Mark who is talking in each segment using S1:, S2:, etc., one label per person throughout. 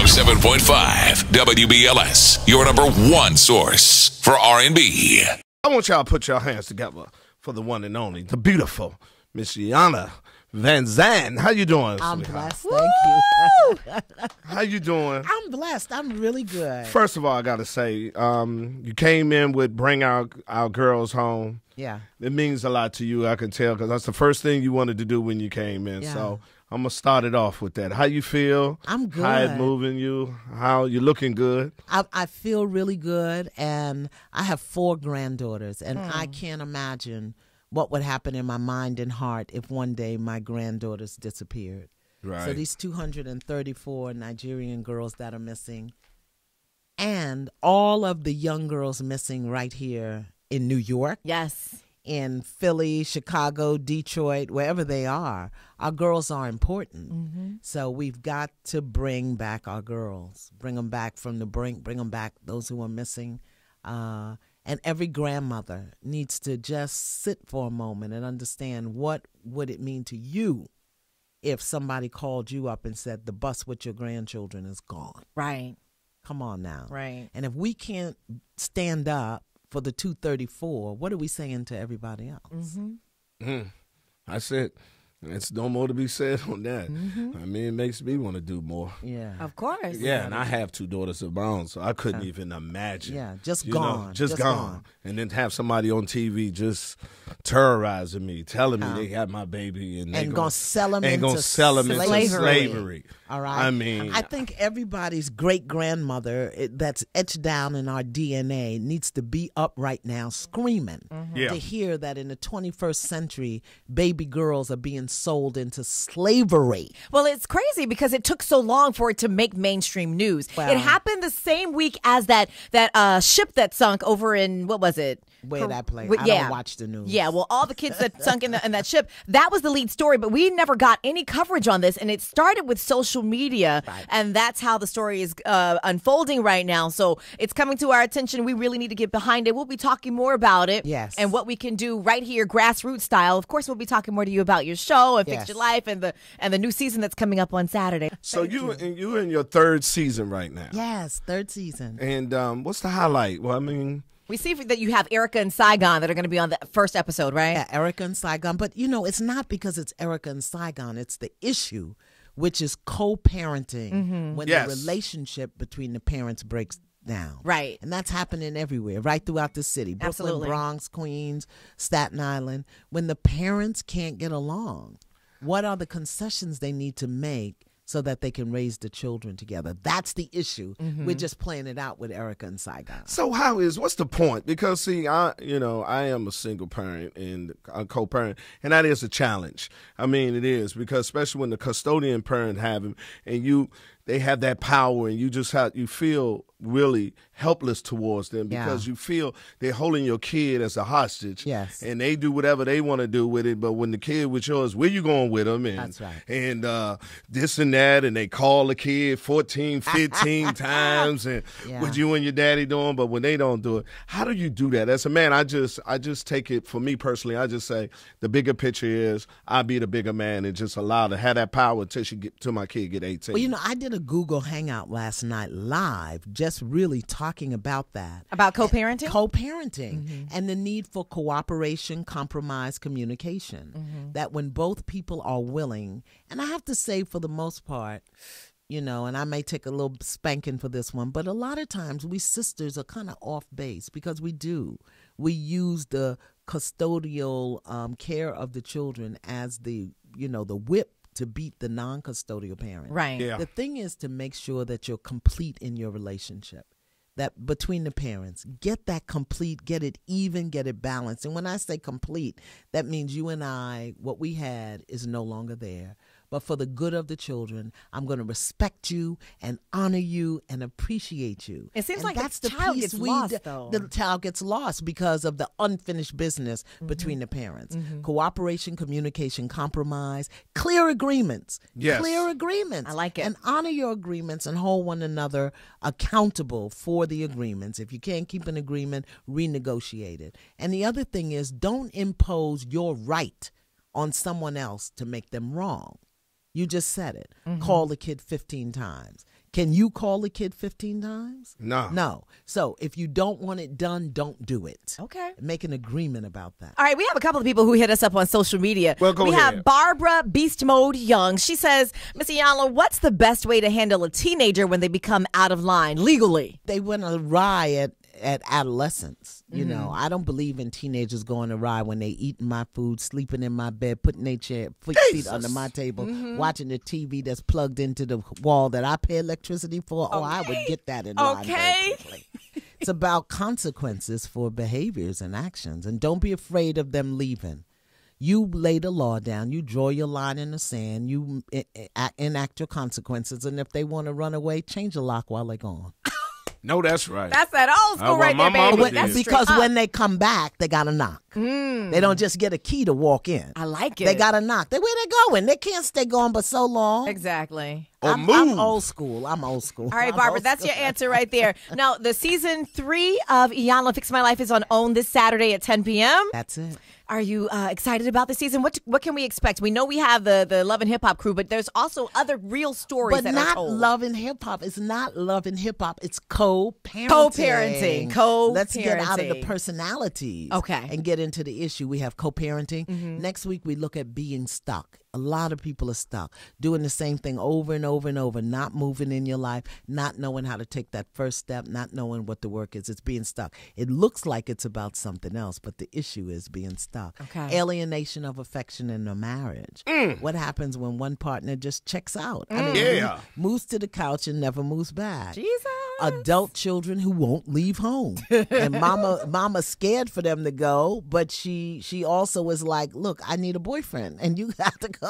S1: 107.5 WBLS, your number one source for R&B.
S2: I want y'all to put your hands together for the one and only, the beautiful Miss Iyanla Vanzant. How you doing,
S3: I'm
S2: sweetheart?
S3: blessed, thank you.
S2: How you doing?
S3: I'm blessed. I'm really good.
S2: First of all, I got to say, you came in with Bring Our Girls Home.
S3: Yeah.
S2: It means a lot to you, I can tell, because that's the first thing you wanted to do when you came in.
S3: Yeah.
S2: So I'm going to start it off with that. How you feel?
S3: I'm good.
S2: How it moving you? How you looking good?
S3: I feel really good, and I have 4 granddaughters, and I can't imagine what would happen in my mind and heart if one day my granddaughters disappeared.
S2: Right.
S3: So these 234 Nigerian girls that are missing, and all of the young girls missing right here in New York.
S4: Yes.
S3: In Philly, Chicago, Detroit, wherever they are, our girls are important.
S4: Mm-hmm.
S3: So we've got to bring back our girls, bring them back from the brink, bring them back, those who are missing. And every grandmother needs to just sit for a moment and understand what would it mean to you if somebody called you up and said the bus with your grandchildren is gone.
S4: Right.
S3: Come on now.
S4: Right.
S3: And if we can't stand up for the 234, what are we saying to everybody else?
S4: Mm-hmm.
S2: That's it. It's no more to be said on that.
S3: Mm-hmm.
S2: I mean, it makes me want to do more.
S3: Yeah.
S4: Of course.
S2: Yeah, and I have 2 daughters of my own, so I couldn't even imagine.
S3: Yeah, just
S2: you know,
S3: gone.
S2: just gone. And then have somebody on TV just terrorizing me, telling me they got my baby and
S3: And gonna sell them
S2: and
S3: into
S2: gonna sell them into
S3: slavery.
S2: slavery.
S3: All right.
S2: I mean,
S3: I think everybody's great grandmother that's etched down in our DNA needs to be up right now screaming
S2: Yeah.
S3: to hear that in the 21st century, baby girls are being sold into slavery.
S4: Well, it's crazy because it took so long for it to make mainstream news.
S3: Well-
S4: It happened the same week as that ship that sunk over in, what was it?
S3: Where that place? I
S4: Yeah.
S3: don't watch the news.
S4: Yeah, well, all the kids that sunk in that ship, that was the lead story, but we never got any coverage on this, and it started with social media, and that's how the story is unfolding right now. So it's coming to our attention. We really need to get behind it. We'll be talking more about it,
S3: Yes.
S4: and what we can do right here, grassroots style. Of course, we'll be talking more to you about your show and Fix
S3: Yes.
S4: Your Life and the new season that's coming up on Saturday.
S2: so you in your 3rd season right now.
S3: Yes, 3rd season.
S2: And what's the highlight? Well, I mean,
S4: We see that you have Erica and Saigon that are going to be on the first episode, right?
S3: Yeah, Erica and Saigon. But, you know, it's not because it's Erica and Saigon. It's the issue, which is co-parenting when
S2: Yes.
S3: the relationship between the parents breaks down.
S4: Right.
S3: And that's happening everywhere, right throughout the city. Brooklyn,
S4: Absolutely.
S3: Bronx, Queens, Staten Island. When the parents can't get along, what are the concessions they need to make so that they can raise the children together? That's the issue. We're just playing it out with Erica and Saigon.
S2: so what's the point? Because see, I am a single parent and a co-parent, and that is a challenge. I mean, it is, because especially when the custodian parent have him and they have that power, and you feel really helpless towards them because you feel they're holding your kid as a hostage.
S3: Yes.
S2: And they do whatever they want to do with it. But when the kid was yours, where you going with them? And,
S3: That's right.
S2: And this and that, and they call the kid 14, 15 times, and
S3: Yeah.
S2: what you and your daddy doing. But when they don't do it, how do you do that? As a man, I just take it, for me personally, I just say the bigger picture is I be the bigger man and just allow to have that power till my kid get 18.
S3: Well, you know, I did a Google Hangout last night live, just really talking about that.
S4: About co-parenting?
S3: Co-parenting and the need for cooperation, compromise, communication. That when both people are willing, and I have to say for the most part, you know, and I may take a little spanking for this one, but a lot of times we sisters are kind of off base because we use the custodial care of the children as the whip to beat the non-custodial parent.
S4: Right.
S2: Yeah.
S3: The thing is to make sure that you're complete in your relationship. That between the parents, get that complete, get it even, get it balanced. And when I say complete, that means you and I, what we had is no longer there. But for the good of the children, I'm going to respect you and honor you and appreciate you.
S4: It seems
S3: And
S4: like the
S3: that's the
S4: child
S3: piece
S4: gets lost, though.
S3: The child gets lost because of the unfinished business between the parents. Cooperation, communication, compromise, clear agreements.
S2: Yes.
S3: Clear agreements.
S4: I like it.
S3: And honor your agreements and hold one another accountable for the agreements. If you can't keep an agreement, renegotiate it. And the other thing is, don't impose your right on someone else to make them wrong. You just said it. Call the kid 15 times. Can you call a kid 15 times?
S2: No.
S3: So if you don't want it done, don't do it.
S4: Okay.
S3: Make an agreement about that.
S4: All right, we have a couple of people who hit us up on social media.
S2: Well, go
S4: we
S2: ahead.
S4: have Barbara Beast Mode Young. She says, Miss Iyanla, what's the best way to handle a teenager when they become out of line legally?
S3: They went awry at adolescence. You know, I don't believe in teenagers going awry when they eating my food, sleeping in my bed, putting their feet under my table, watching the TV that's plugged into the wall that I pay electricity for. Oh, I would get that in line very quickly. It's about consequences for behaviors and actions, and don't be afraid of them leaving. You lay the law down. You draw your line in the sand. You enact your consequences, and if they want to run away, change the lock while they're gone.
S2: No, that's right.
S4: That's that old school right there, baby. That's
S3: because when they come back, they got to knock. They don't just get a key to walk in.
S4: I like it.
S3: They got to knock. Where they going? They can't stay gone but so long.
S4: Exactly.
S3: I'm old school. All
S4: right, Barbara, that's your answer right there. Now, the season 3 of Iyanla Fix My Life is on OWN this Saturday at 10 p.m.
S3: That's it.
S4: Are you excited about the season? What can we expect? We know we have the Love and Hip Hop crew, but there's also other real stories that are told.
S3: But not Love and Hip Hop. It's not Love and Hip Hop. It's
S4: co-parenting.
S3: Let's get out of the personalities.
S4: Okay.
S3: And get into the issue. We have co-parenting. Next week, we look at being stuck. A lot of people are stuck, doing the same thing over and over and over, not moving in your life, not knowing how to take that first step, not knowing what the work is. It's being stuck. It looks like it's about something else, but the issue is being stuck.
S4: Okay.
S3: Alienation of affection in a marriage. What happens when one partner just checks out? I mean, moves to the couch and never moves back.
S4: Jesus.
S3: Adult children who won't leave home. And mama's scared for them to go, but she also is like, look, I need a boyfriend, and you have to go.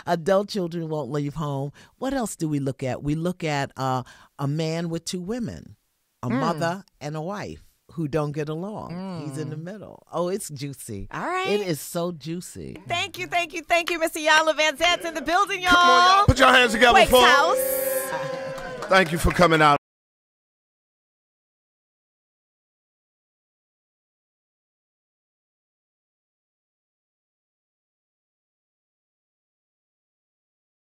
S3: Adult children won't leave home. What else do we look at? We look at a man with 2 women, a mother and a wife who don't get along. He's in the middle. Oh, it's juicy.
S4: All right.
S3: It is so juicy.
S4: Thank you, Mr. Iyanla Vanzant in the building, y'all.
S2: Come on, y'all. Put your hands together
S4: Quake's
S2: for
S4: house.
S2: Thank you for coming out.